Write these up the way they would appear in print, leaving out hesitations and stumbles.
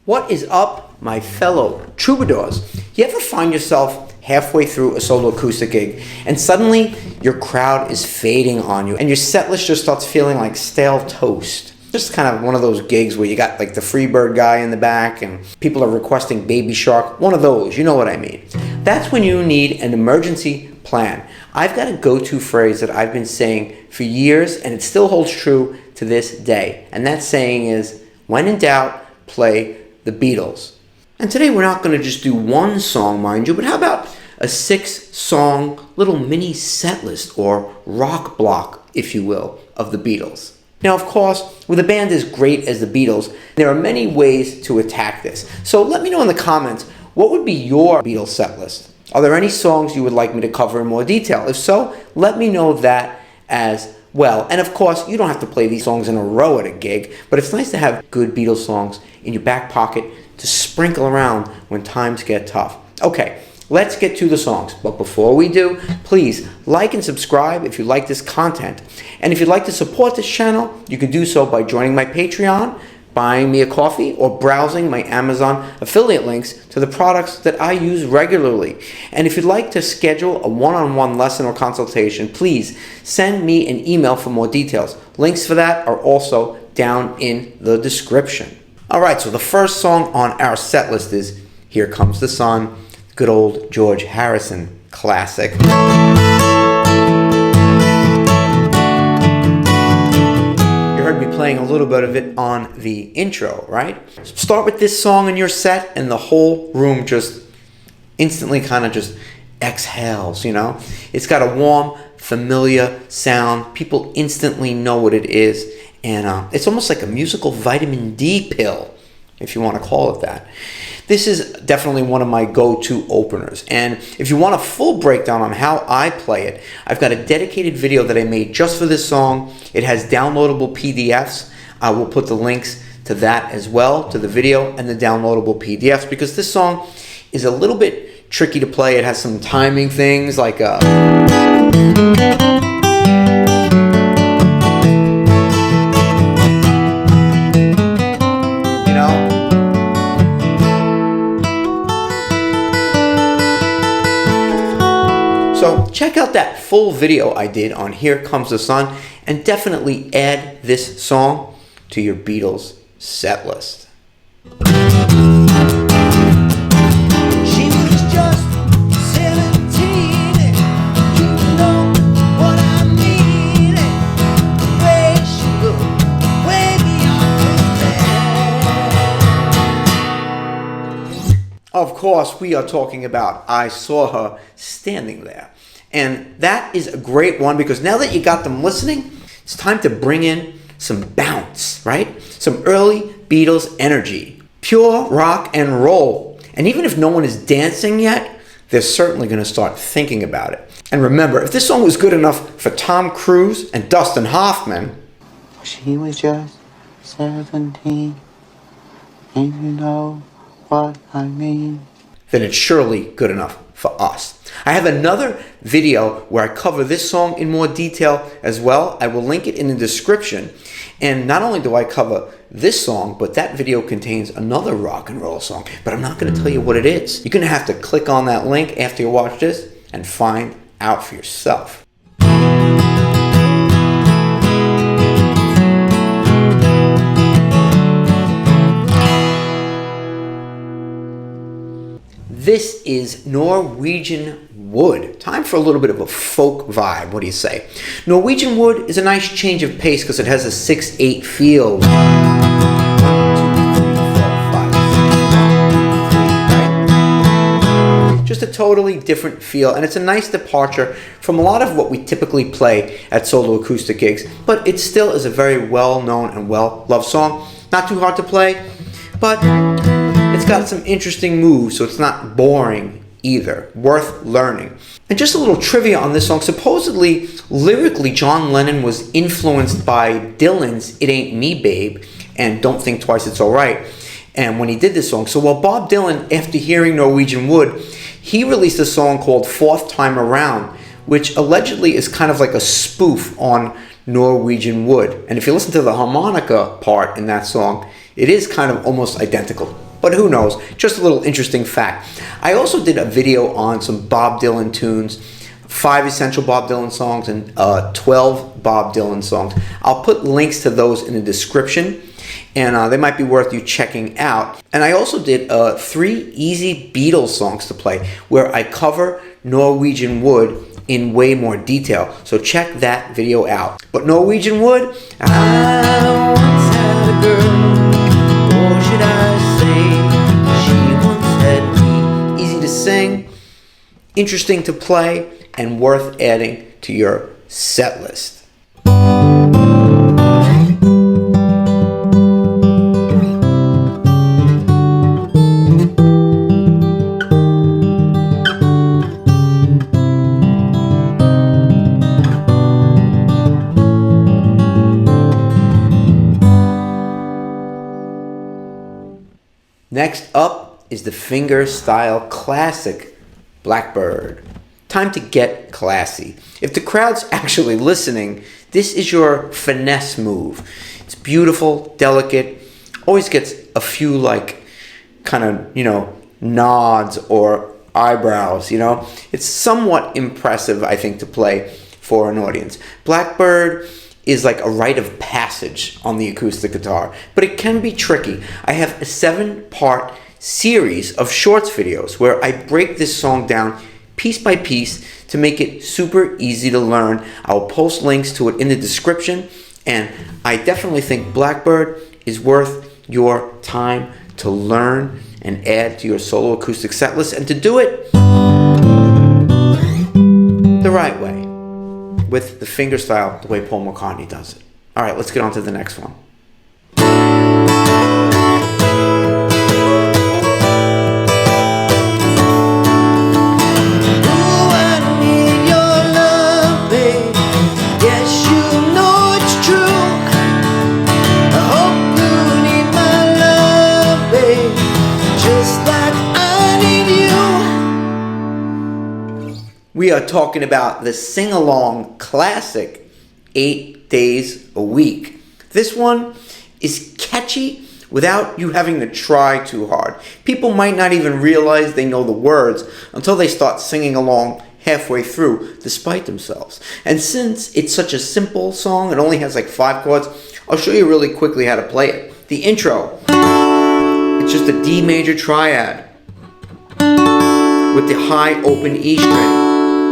What is up, my fellow troubadours? You ever find yourself halfway through a solo acoustic gig and suddenly your crowd is fading on you and your set list just starts feeling like stale toast? Just kind of one of those gigs where you got like the Freebird guy in the back and people are requesting Baby Shark. One of those, you know what I mean. That's when you need an emergency plan. I've got a go-to phrase that I've been saying for years and it still holds true to this day. And that saying is, when in doubt, play the Beatles. And today we're not going to just do one song, mind you, but how about a 6-song little mini set list or rock block, if you will, of the Beatles. Now, of course, with a band as great as the Beatles, there are many ways to attack this. So let me know in the comments, what would be your Beatles set list? Are there any songs you would like me to cover in more detail? If so, let me know that as well. And of course, you don't have to play these songs in a row at a gig, but it's nice to have good Beatles songs in your back pocket to sprinkle around when times get tough. Okay, let's get to the songs. But before we do, please like and subscribe if you like this content. And if you'd like to support this channel, you can do so by joining my Patreon, buying me a coffee, or browsing my Amazon affiliate links to the products that I use regularly. And if you'd like to schedule a one-on-one lesson or consultation, please send me an email for more details. Links for that are also down in the description. All right, so the first song on our set list is Here Comes the Sun, good old George Harrison classic. Heard me playing a little bit of it on the intro, right? Start with this song in your set and the whole room just instantly kind of just exhales, you know? It's got a warm, familiar sound. People instantly know what it is. And it's almost like a musical vitamin D pill, if you want to call it that. This is definitely one of my go-to openers. And if you want a full breakdown on how I play it, I've got a dedicated video that I made just for this song. It has downloadable PDFs. I will put the links to that as well, to the video and the downloadable PDFs, because this song is a little bit tricky to play. It has some timing things like So check out that full video I did on Here Comes the Sun and definitely add this song to your Beatles set list. She was just 17, you know what I mean. The way she looked, way beyond compare. Of course, we are talking about I Saw Her Standing There. And that is a great one because now that you got them listening, it's time to bring in some bounce, right? Some early Beatles energy, pure rock and roll. And even if no one is dancing yet, they're certainly going to start thinking about it. And remember, if this song was good enough for Tom Cruise and Dustin Hoffman, she was just 17, and you know what I mean, then it's surely good enough for us. I have another video where I cover this song in more detail as well. I will link it in the description. And not only do I cover this song, but that video contains another rock and roll song. But I'm not going to tell you what it is. You're going to have to click on that link after you watch this and find out for yourself. This is Norwegian Wood. Time for a little bit of a folk vibe. What do you say? Norwegian Wood is a nice change of pace because it has a 6/8 feel. 1, 2, 3, 4, 5, 6, 1, 2, 3, right? Just a totally different feel, and it's a nice departure from a lot of what we typically play at solo acoustic gigs, but it still is a very well-known and well-loved song. Not too hard to play, but it's got some interesting moves, so it's not boring either. Worth learning. And just a little trivia on this song. Supposedly, lyrically, John Lennon was influenced by Dylan's It Ain't Me, Babe, and Don't Think Twice, It's Alright. And when he did this song, so while Bob Dylan, after hearing Norwegian Wood, he released a song called Fourth Time Around, which allegedly is kind of like a spoof on Norwegian Wood. And if you listen to the harmonica part in that song, it is kind of almost identical. But but who knows? Just a little interesting fact. I also did a video on some Bob Dylan tunes, 5 essential Bob Dylan songs and 12 Bob Dylan songs. I'll put links to those in the description, and they might be worth you checking out. And I also did 3 easy Beatles songs to play where I cover Norwegian Wood in way more detail. So check that video out. But Norwegian Wood, I once had a girl, or should I say, she once had me. Easy to sing, interesting to play, and worth adding to your set list. Next up is the fingerstyle classic, Blackbird. Time to get classy. If the crowd's actually listening, this is your finesse move. It's beautiful, delicate, always gets a few kind of, nods or eyebrows, It's somewhat impressive, I think, to play for an audience. Blackbird is like a rite of passage on the acoustic guitar, but it can be tricky. I have a 7-part series of shorts videos where I break this song down piece by piece to make it super easy to learn. I will post links to it in the description, and I definitely think Blackbird is worth your time to learn and add to your solo acoustic set list, and to do it the right way, with the fingerstyle, the way Paul McCartney does it. All right, let's get on to the next one. We are talking about the sing-along classic, 8 Days a Week. This one is catchy without you having to try too hard. People might not even realize they know the words until they start singing along halfway through, despite themselves. And since it's such a simple song, it only has 5 chords, I'll show you really quickly how to play it. The intro, it's just a D major triad with the high open E string.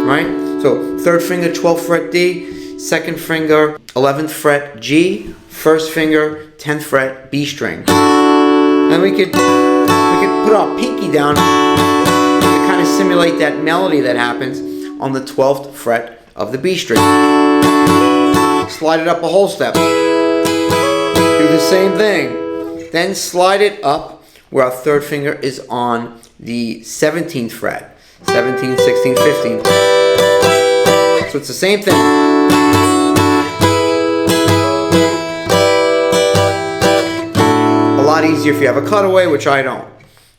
Right? So 3rd finger, 12th fret D, 2nd finger, 11th fret G, 1st finger, 10th fret B string. And we could put our pinky down to kind of simulate that melody that happens on the 12th fret of the B string. Slide it up a whole step. Do the same thing. Then slide it up where our 3rd finger is on the 17th fret. 17, 16, 15. So it's the same thing. A lot easier if you have a cutaway, which I don't.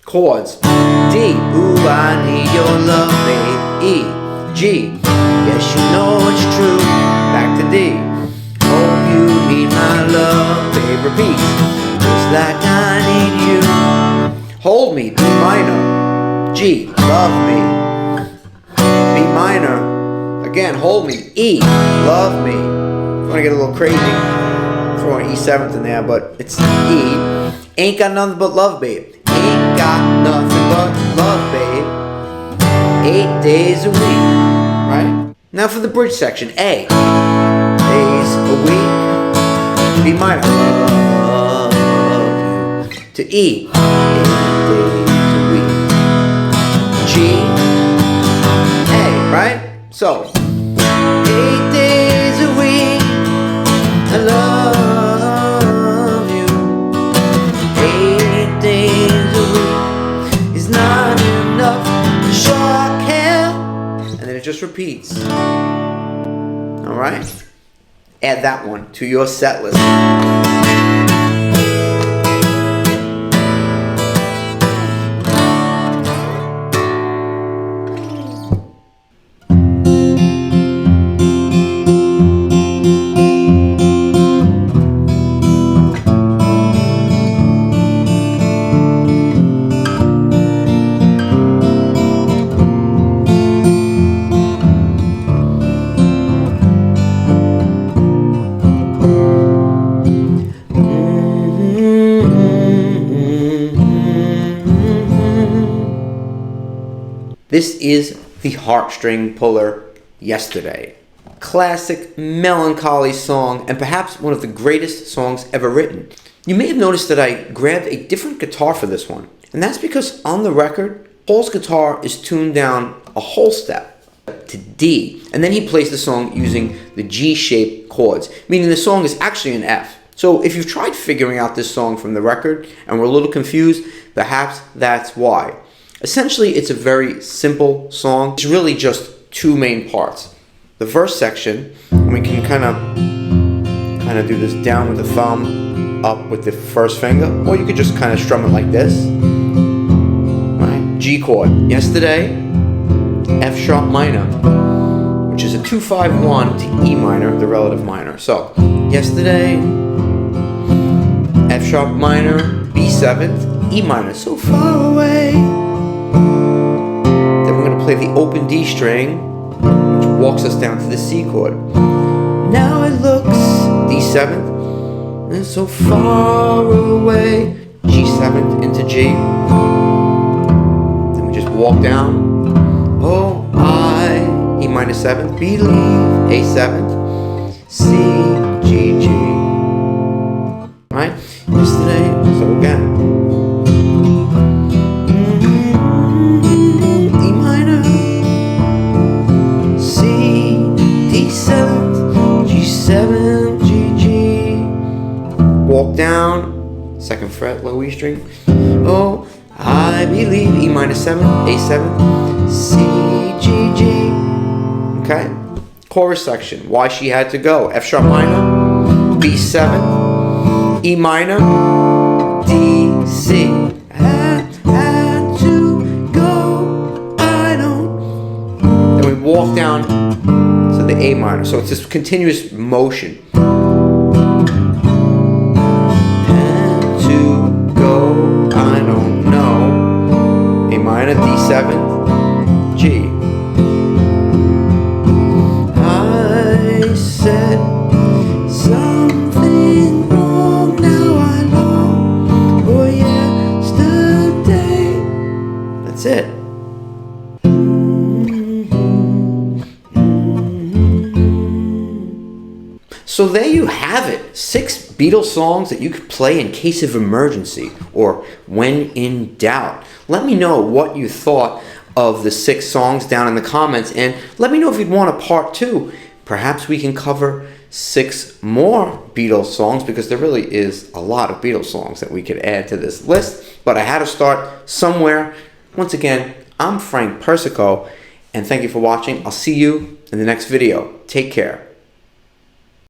Chords. D. Ooh, I need your love, babe. E. G. Yes, you know it's true. Back to D. Oh, you need my love, babe. Repeat. Just like I need you. Hold me. B minor. G. Love me. B minor. Again, hold me. E. Love me. If you want to get a little crazy, throw an E7th in there, but it's E. Ain't got nothing but love, babe. Ain't got nothing but love, babe. 8 days a week. Right? Now for the bridge section. A. Days a week. B minor. Love you. To E. 8 days a week. G. A. Right? So, 8 days a week, I love you. 8 days a week is not enough, sure I can. And then it just repeats. Alright? Add that one to your set list. This is the heartstring puller, Yesterday. Classic, melancholy song, and perhaps one of the greatest songs ever written. You may have noticed that I grabbed a different guitar for this one, and that's because on the record, Paul's guitar is tuned down a whole step to D, and then he plays the song using the G-shaped chords, meaning the song is actually an F. So if you've tried figuring out this song from the record and were a little confused, perhaps that's why. Essentially, it's a very simple song. It's really just two main parts. The verse section, and we can kind of do this down with the thumb, up with the first finger, or you could just kind of strum it like this. Right? G chord. Yesterday, F sharp minor, which is a 2-5-1 to E minor, the relative minor. So, yesterday, F sharp minor, B7, E minor, so far away. Then we're going to play the open D string, which walks us down to the C chord. Now it looks D7, and so far away, G7 into G. Then we just walk down. Oh, I, E minor 7, believe, A7, C, G, G. Right? Yesterday, so again. E minor, C, D7, G7, G, G. Walk down, second fret, low E string. Oh, I believe, E minor 7, A7, C, G, G. Okay? Chorus section. Why she had to go. F sharp minor, B7, E minor, D, C. Had to go, I don't. Then we walk down to the A minor. So it's this continuous motion. Had to go, I don't know. A minor, D7, G. I said something wrong, now I long for yesterday. That's it. So there you have it. 6 Beatles songs that you could play in case of emergency or when in doubt. Let me know what you thought of the 6 songs down in the comments, and let me know if you'd want a part 2. Perhaps we can cover 6 more Beatles songs, because there really is a lot of Beatles songs that we could add to this list, but I had to start somewhere. Once again, I'm Frank Persico, and thank you for watching. I'll see you in the next video. Take care.